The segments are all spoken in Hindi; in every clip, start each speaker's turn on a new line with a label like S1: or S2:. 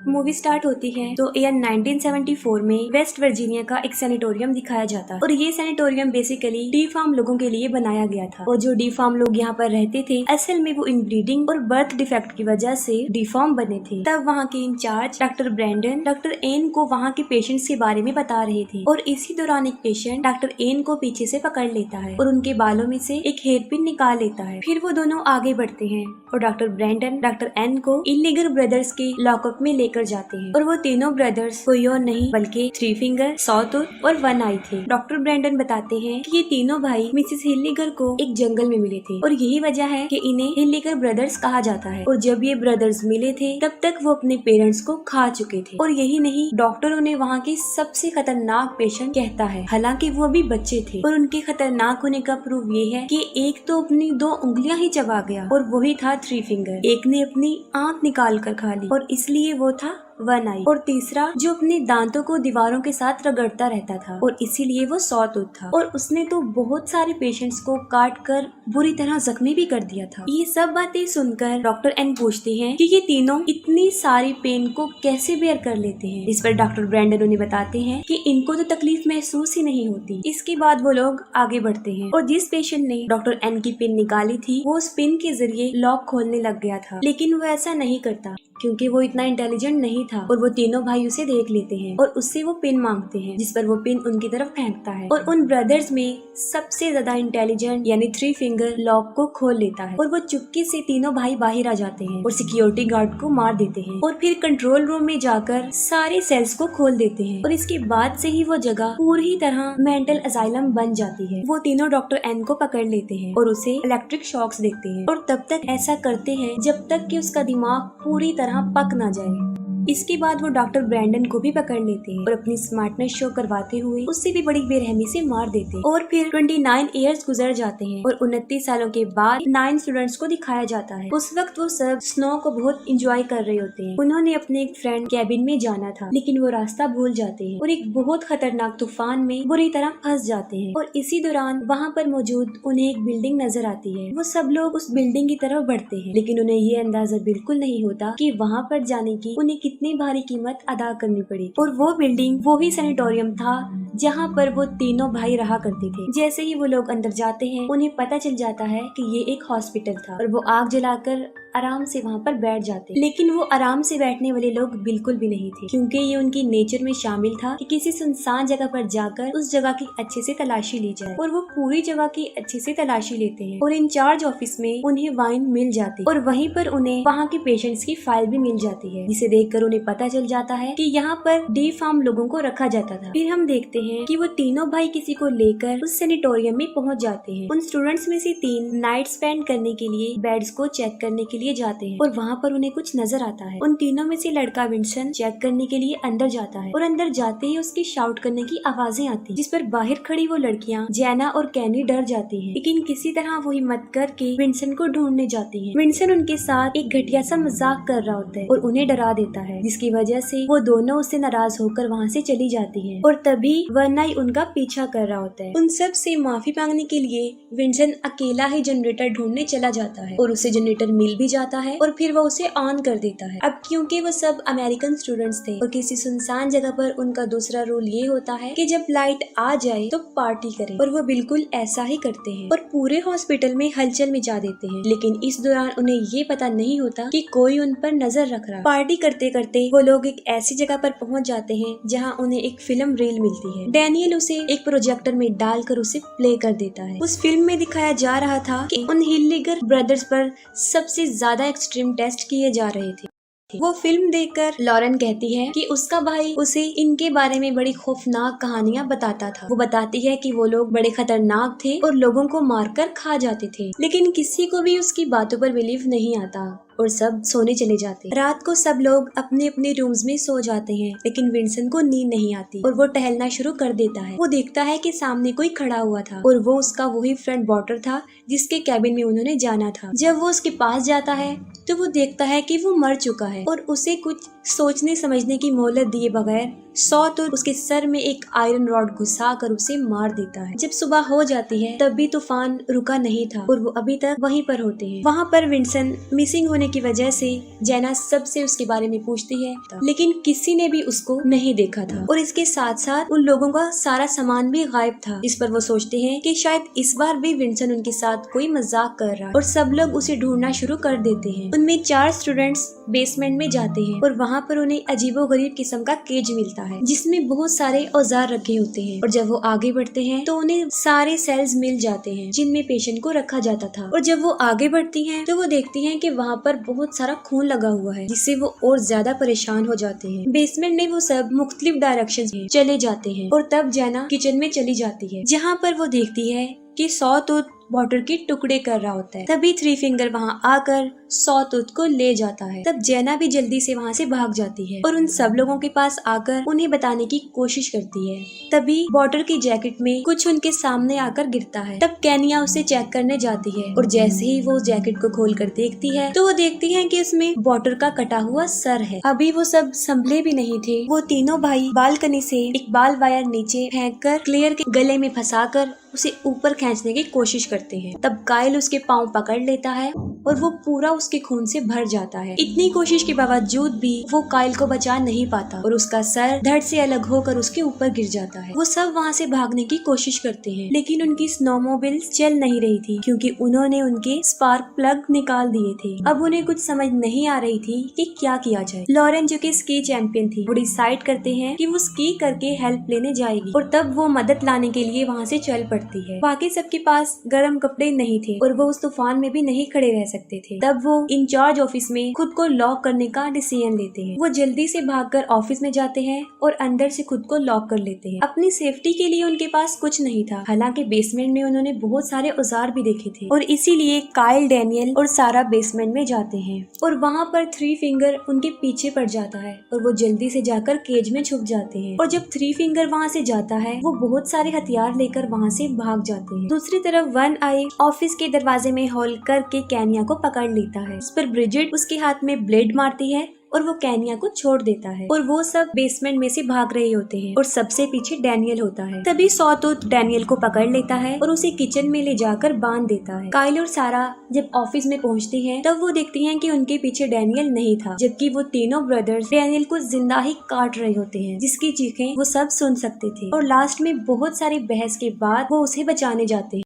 S1: मूवी स्टार्ट होती है तो ईयर 1974 में वेस्ट वर्जीनिया का एक सैनिटोरियम दिखाया जाता है और ये सैनिटोरियम बेसिकली डी फार्म लोगों के लिए बनाया गया था। और जो डी फार्म लोग यहाँ पर रहते थे असल में वो इनब्रीडिंग और बर्थ डिफेक्ट की वजह से डी फार्म बने थे। तब वहाँ के in charge doctor Brandon doctor Ann को वहाँ के पेशेंट्स के बारे में बता रहे थे और इसी दौरान एक पेशेंट डॉक्टर एन को पीछे से पकड़ लेता है और उनके बालों में से एक हेयर पिन निकाल लेता है। फिर वो दोनों आगे बढ़ते हैं और डॉक्टर ब्रैंडन डॉक्टर एन को इलीगल ब्रदर्स के लॉकअप में लेकर जाते हैं और वो तीनों ब्रदर्स कोई और नहीं बल्कि थ्री फिंगर, सॉटूथ और वन आई थे। डॉक्टर ब्रैंडन बताते हैं कि ये तीनों भाई मिसेस हिल्लिगर को एक जंगल में मिले थे और यही वजह है कि इन्हें हिल्लिगर ब्रदर्स कहा जाता है। और जब ये ब्रदर्स मिले थे तब तक वो अपने पेरेंट्स को खा चुके थे और यही नहीं, डॉक्टर उन्हें वहाँ के सबसे खतरनाक पेशेंट कहता है। हालांकि वो अभी बच्चे थे और उनके खतरनाक होने का प्रूफ ये है कि एक तो अपनी 2 उंगलियां ही चबा गया और वही था थ्री फिंगर। एक ने अपनी आंख निकाल कर खा ली और इसलिए वो था वन आई। और तीसरा जो अपने दांतों को दीवारों के साथ रगड़ता रहता था और इसीलिए वो सॉटूथ था। और उसने तो बहुत सारे पेशेंट्स को काट कर बुरी तरह जख्मी भी कर दिया था। ये सब बातें सुनकर डॉक्टर एन पूछते हैं कि ये तीनों इतनी सारी पेन को कैसे बेयर कर लेते हैं। इस पर डॉक्टर ब्रैंडन उन्हें बताते हैं कि इनको तो तकलीफ महसूस ही नहीं होती। इसके बाद वो लोग आगे बढ़ते हैं और जिस पेशेंट ने डॉक्टर एन की पिन निकाली थी वो उस पिन के जरिए लॉक खोलने लग गया था, लेकिन वो ऐसा नहीं करता क्योंकि वो इतना इंटेलिजेंट नहीं था। और वो तीनों भाई उसे देख लेते हैं और उससे वो पिन मांगते हैं, जिस पर वो पिन उनकी तरफ फेंकता है और उन ब्रदर्स में सबसे ज्यादा इंटेलिजेंट यानी थ्री फिंगर लॉक को खोल लेता है और वो चुपके से तीनों भाई बाहर आ जाते हैं और सिक्योरिटी गार्ड को मार देते हैं और फिर कंट्रोल रूम में जाकर सारे सेल्स को खोल देते हैं। और इसके बाद से ही वो जगह पूरी तरह मेंटल असाइलम बन जाती है। वो तीनों डॉक्टर एन को पकड़ लेते हैं और उसे इलेक्ट्रिक शॉक्स देते हैं और तब तक ऐसा करते हैं जब तक कि उसका दिमाग पूरी तरह पक ना जाए। इसके बाद वो डॉक्टर ब्रैंडन को भी पकड़ लेते हैं और अपनी स्मार्टनेस शो करवाते हुए उससे भी बड़ी बेरहमी से मार देते हैं। और फिर 29 इयर्स गुजर जाते हैं और 29 सालों के बाद 9 स्टूडेंट्स को दिखाया जाता है। उस वक्त वो सब स्नो को बहुत इंजॉय कर रहे होते हैं। उन्होंने अपने एक फ्रेंड कैबिन में जाना था लेकिन वो रास्ता भूल जाते हैं और एक बहुत खतरनाक तूफान में बुरी तरह फंस जाते हैं। और इसी दौरान वहाँ पर मौजूद उन्हें एक बिल्डिंग नजर आती है। वो सब लोग उस बिल्डिंग की तरफ बढ़ते हैं लेकिन उन्हें ये अंदाजा बिल्कुल नहीं होता कि वहाँ पर जाने की उन्हें कितनी भारी कीमत अदा करनी पड़ी। और वो बिल्डिंग वो ही सैनिटोरियम था जहाँ पर वो तीनों भाई रहा करते थे। जैसे ही वो लोग अंदर जाते हैं उन्हें पता चल जाता है कि ये एक हॉस्पिटल था और वो आग जलाकर आराम से वहाँ पर बैठ जाते। लेकिन वो आराम से बैठने वाले लोग बिल्कुल भी नहीं थे क्योंकि ये उनकी नेचर में शामिल था कि किसी सुनसान जगह पर जाकर उस जगह की अच्छे से तलाशी ली जाए। और वो पूरी जगह की अच्छे से तलाशी लेते हैं और इंचार्ज ऑफिस में उन्हें वाइन मिल जाती और वहीं पर उन्हें वहाँ के पेशेंट्स की फाइल भी मिल जाती है, जिसे देखकर उन्हें पता चल जाता है कि यहाँ पर डी फार्म लोगों को रखा जाता था। फिर हम देखते हैं कि वो तीनों भाई किसी को लेकर उस सैनिटोरियम में पहुँच जाते हैं। उन स्टूडेंट्स में से 3 नाइट स्पेंड करने के लिए बेड्स को चेक करने के लिए जाते हैं और वहाँ पर उन्हें कुछ नजर आता है। उन तीनों में से लड़का विंसन चेक करने के लिए अंदर जाता है और अंदर जाते ही उसकी शाउट करने की आवाजें आती, जिस पर बाहर खड़ी वो लड़कियां जैना और कैनी डर जाती हैं। लेकिन किसी तरह वो हिम्मत करके विंसन को ढूंढने जाती हैं। विंसन उनके साथ एक घटिया सा मजाक कर रहा होता है और उन्हें डरा देता है, जिसकी वजह से वो दोनों उससे नाराज होकर वहाँ से चली जाती हैं। और तभी वरनाई उनका पीछा कर रहा होता है। उन सब से माफी मांगने के लिए विंसन अकेला ही जनरेटर ढूंढने चला जाता है और उसे जनरेटर मिल भी जाता है और फिर वो उसे ऑन कर देता है। अब क्योंकि वो सब अमेरिकन स्टूडेंट्स थे और किसी सुनसान जगह पर उनका दूसरा रूल ये होता है कि जब लाइट आ जाए तो पार्टी करें, और वो बिल्कुल ऐसा ही करते हैं और पूरे हॉस्पिटल में हलचल मचा देते हैं। लेकिन इस दौरान उन्हें ये पता नहीं होता कि कोई उन पर नजर रख रहा। पार्टी करते करते वो लोग एक ऐसी जगह पर पहुंच जाते हैं जहां उन्हें एक फिल्म रील मिलती है। डैनियल उसे एक प्रोजेक्टर में डालकर उसे प्ले कर देता है। उस फिल्म में दिखाया जा रहा था कि उन हिल्लिगर ब्रदर्स पर सबसे ज्यादा एक्सट्रीम टेस्ट किए जा रहे थे। वो फिल्म देखकर लॉरेन कहती है कि उसका भाई उसे इनके बारे में बड़ी खौफनाक कहानियां बताता था। वो बताती है कि वो लोग बड़े खतरनाक थे और लोगों को मारकर खा जाते थे, लेकिन किसी को भी उसकी बातों पर बिलीव नहीं आता और सब सोने चले जाते। रात को सब लोग अपने अपने रूम्स में सो जाते हैं लेकिन विंसन को नींद नहीं आती और वो टहलना शुरू कर देता है। वो देखता है कि सामने कोई खड़ा हुआ था और वो उसका वही फ्रेंड बॉटर था जिसके कैबिन में उन्होंने जाना था। जब वो उसके पास जाता है तो वो देखता है कि वो मर चुका है और उसे कुछ सोचने समझने की मोहलत दिए बगैर सॉटूथ उसके सर में एक आयरन रॉड घुसा कर उसे मार देता है। जब सुबह हो जाती है तब भी तूफान रुका नहीं था और वो अभी तक वहीं पर होते हैं। वहाँ पर विंसन मिसिंग होने होने की वजह से जैना सबसे उसके बारे में पूछती है, लेकिन किसी ने भी उसको नहीं देखा था और इसके साथ साथ उन लोगों का सारा सामान भी गायब था। इस पर वो सोचते हैं कि शायद इस बार भी विंसन उनके साथ कोई मजाक कर रहा है और सब लोग उसे ढूंढना शुरू कर देते हैं। उनमें 4 स्टूडेंट्स बेसमेंट में जाते हैं और वहाँ पर उन्हें अजीबोगरीब किस्म का केज मिलता है जिसमें बहुत सारे औजार रखे होते हैं और जब वो आगे बढ़ते हैं तो उन्हें सारे सेल्स मिल जाते हैं जिनमें पेशेंट को रखा जाता था। और जब वो आगे बढ़ती हैं तो वो देखती हैं कि वहाँ पर बहुत सारा खून लगा हुआ है जिससे वो और ज्यादा परेशान हो जाते हैं। बेसमेंट में वो सब मुख्तलिफ डायरेक्शन में चले जाते हैं और तब जैना किचन में चली जाती है जहाँ पर वो देखती है कि सॉटूथ वाटर के टुकड़े कर रहा होता है। तभी थ्री फिंगर वहाँ आकर सॉटूथ को ले जाता है। तब जैना भी जल्दी से वहाँ से भाग जाती है और उन सब लोगों के पास आकर उन्हें बताने की कोशिश करती है। तभी वाटर की जैकेट में कुछ उनके सामने आकर गिरता है। तब केनिया उसे चेक करने जाती है और जैसे ही वो जैकेट को खोलकर देखती है तो वो देखती है कि उसमें वाटर का कटा हुआ सर है। अभी वो सब संभले भी नहीं थे। वो तीनों भाई बालकनी से एक बाल वायर नीचे फेंक कर क्लेयर के गले में फंसाकर उसे ऊपर खींचने की कोशिश करते हैं। तब काइल उसके पाँव पकड़ लेता है और वो पूरा उसके खून से भर जाता है। इतनी कोशिश के बावजूद भी वो काइल को बचा नहीं पाता और उसका सर धड़ से अलग होकर उसके ऊपर गिर जाता है। वो सब वहाँ से भागने की कोशिश करते हैं लेकिन उनकी स्नोमोबाइल्स चल नहीं रही थी क्योंकि उन्होंने उनके स्पार्क प्लग निकाल दिए थे। अब उन्हें कुछ समझ नहीं आ रही थी कि क्या किया जाए। लॉरेन जो कि स्की चैंपियन थी वो डिसाइड करते हैं कि वो स्की करके हेल्प लेने जाएगी और तब वो मदद लाने के लिए वहाँ से चल पड़ती है। बाकी सबके पास गर्म कपड़े नहीं थे और वो उस तूफान में भी नहीं खड़े रह सकते थे। तब वो इंचार्ज ऑफिस में खुद को लॉक करने का डिसीजन लेते हैं। वो जल्दी से भागकर ऑफिस में जाते हैं और अंदर से खुद को लॉक कर लेते हैं। अपनी सेफ्टी के लिए उनके पास कुछ नहीं था। हालांकि बेसमेंट में उन्होंने बहुत सारे औजार भी देखे थे और इसीलिए काइल, डैनियल और सारा बेसमेंट में जाते हैं और वहाँ पर थ्री फिंगर उनके पीछे पड़ जाता है और वो जल्दी से जाकर केज में छुप जाते हैं। और जब थ्री फिंगर वहाँ से जाता है वो बहुत सारे हथियार लेकर वहाँ से भाग जाते हैं। दूसरी तरफ वन आई ऑफिस के दरवाजे में होल्ड करके केनिया को पकड़ लेता है। इस पर ब्रिजिट उसके हाथ में ब्लेड मारती है और वो केनिया को छोड़ देता है और वो सब बेसमेंट में से भाग रहे होते हैं और सबसे पीछे डैनियल होता है। तभी सॉटूथ डैनियल को पकड़ लेता है और उसे किचन में ले जाकर बांध देता है। काइल और सारा जब ऑफिस में पहुंचती हैं तब वो देखती हैं कि उनके पीछे डैनियल नहीं था, जबकि वो तीनों ब्रदर्स डैनियल को जिंदा ही काट रहे होते हैं जिसकी चीखें वो सब सुन सकते थे। और लास्ट में बहुत सारी बहस के बाद वो उसे बचाने जाते हैं।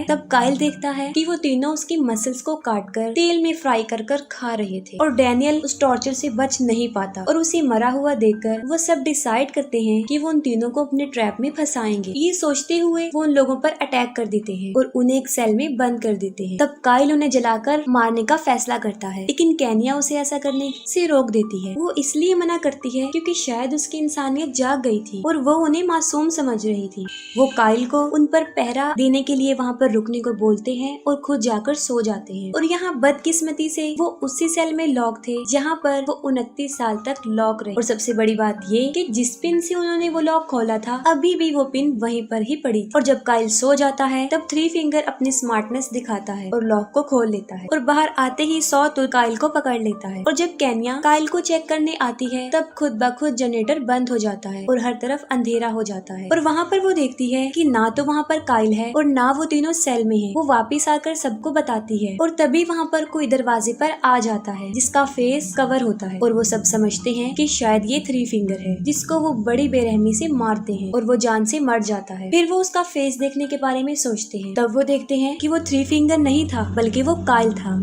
S1: तब काइल देखता है कि वो तीनों उसकी मसल्स को काटकर तेल में फ्राई कर कर खा रहे थे और डैनियल उस टॉर्चर से बच नहीं पाता और उसे मरा हुआ देखकर वो सब डिसाइड करते हैं कि वो उन तीनों को अपने ट्रैप में फंसाएंगे। ये सोचते हुए वो उन लोगों पर अटैक कर देते हैं और उन्हें एक सेल में बंद कर देते हैं। तब काइल उन्हें जलाकर मारने का फैसला करता है लेकिन केनिया उसे ऐसा करने से रोक देती है। वो इसलिए मना करती है क्योंकि शायद उसकी इंसानियत जाग गई थी और वो उन्हें मासूम समझ रही थी। वो काइल को उन पर पहरा देने के लिए वहाँ पर रुकने को बोलते हैं और खुद जाकर सो जाते हैं। और यहाँ बदकिस्मती से वो उसी सेल में लॉक थे जहाँ पर वो 29 साल तक लॉक रहे। और सबसे बड़ी बात ये कि जिस पिन से उन्होंने वो लॉक खोला था अभी भी वो पिन वहीं पर ही पड़ी थी। और जब काइल सो जाता है तब थ्री फिंगर अपनी स्मार्टनेस दिखाता है और लॉक को खोल लेता है और बाहर आते ही सॉटूथ काइल को पकड़ लेता है। और जब केनिया काइल को चेक करने आती है तब खुद ब खुद जनरेटर बंद हो जाता है और हर तरफ अंधेरा हो जाता है। और वहाँ पर वो देखती है कि ना तो वहाँ पर काइल है और ना वो तीनों सेल में है। वो वापस आकर सबको बताती है और तभी वहाँ पर कोई दरवाजे पर आ जाता है जिसका फेस कवर होता है और वो सब समझते हैं कि शायद ये थ्री फिंगर है जिसको वो बड़ी बेरहमी से मारते हैं और वो जान से मर जाता है। फिर वो उसका फेस देखने के बारे में सोचते हैं। तब वो देखते हैं कि वो थ्री फिंगर नहीं था बल्कि वो काइल था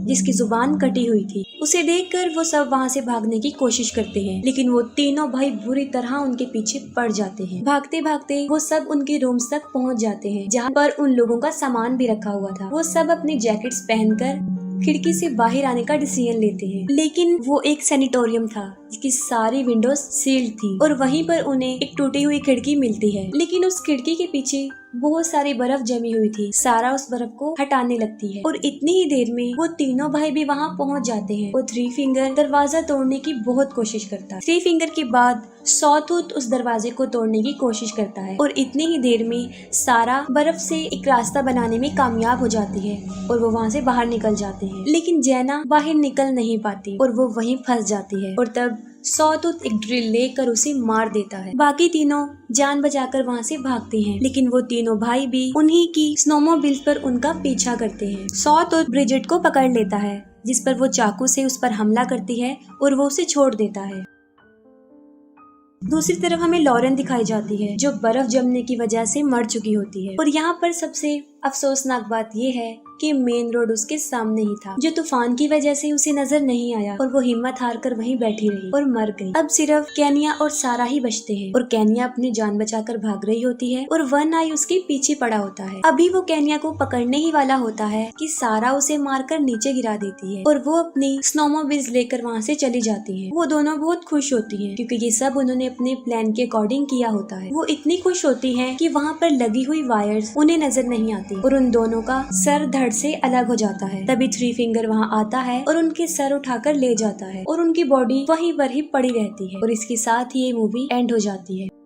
S1: जिसकी जुबान कटी हुई थी। उसे देखकर वो सब वहाँ से भागने की कोशिश करते हैं लेकिन वो तीनों भाई बुरी तरह उनके पीछे पड़ जाते हैं। भागते भागते वो सब उनके रूम्स तक पहुँच जाते हैं जहाँ पर उन लोगों का सामान भी रखा हुआ था। वो सब अपनी जैकेट्स पहनकर खिड़की से बाहर आने का डिसीजन लेते हैं लेकिन वो एक सैनिटोरियम था जिसकी सारी विंडोज सील्ड थी और वहीं पर उन्हें एक टूटी हुई खिड़की मिलती है लेकिन उस खिड़की के पीछे बहुत सारी बर्फ जमी हुई थी। सारा उस बर्फ को हटाने लगती है और इतनी ही देर में वो तीनों भाई भी वहाँ पहुँच जाते हैं और थ्री फिंगर दरवाजा तोड़ने की बहुत कोशिश करता है। थ्री फिंगर के बाद सॉटूथ उस दरवाजे को तोड़ने की कोशिश करता है और इतनी ही देर में सारा बर्फ से एक रास्ता बनाने में कामयाब हो जाती है और वो वहाँ से बाहर निकल जाते हैं। लेकिन जैना बाहर निकल नहीं पाती और वो वहीं फंस जाती है और तब सॉटूथ एक ड्रिल लेकर उसे मार देता है। बाकी तीनों जान बचाकर वहाँ से भागते हैं लेकिन वो तीनों भाई भी उन्हीं की स्नोमोबाइल पर उनका पीछा करते हैं। सॉटूथ ब्रिजिट को पकड़ लेता है जिस पर वो चाकू से उस पर हमला करती है और वो उसे छोड़ देता है। दूसरी तरफ हमें लॉरेन दिखाई जाती है जो बर्फ जमने की वजह से मर चुकी होती है। और यहाँ पर सबसे अफसोसनाक बात ये है कि मेन रोड उसके सामने ही था, जो तूफान की वजह से उसे नजर नहीं आया और वो हिम्मत हार कर वहीं बैठी रही और मर गई। अब सिर्फ केनिया और सारा ही बचते हैं और केनिया अपनी जान बचाकर भाग रही होती है और वन आई उसके पीछे पड़ा होता है। अभी वो केनिया को पकड़ने ही वाला होता है कि सारा उसे मारकर नीचे गिरा देती है और वो अपनी स्नोमोबिल्स लेकर वहाँ से चली जाती है। वो दोनों बहुत खुश होती है क्योंकि ये सब उन्होंने अपने प्लान के अकॉर्डिंग किया होता है। वो इतनी खुश होती है कि वहाँ पर लगी हुई वायर्स उन्हें नजर नहीं आती और उन दोनों का सर धड़ से अलग हो जाता है। तभी थ्री फिंगर वहाँ आता है और उनके सर उठाकर ले जाता है और उनकी बॉडी वहीं पर ही पड़ी रहती है और इसके साथ ही ये मूवी एंड हो जाती है।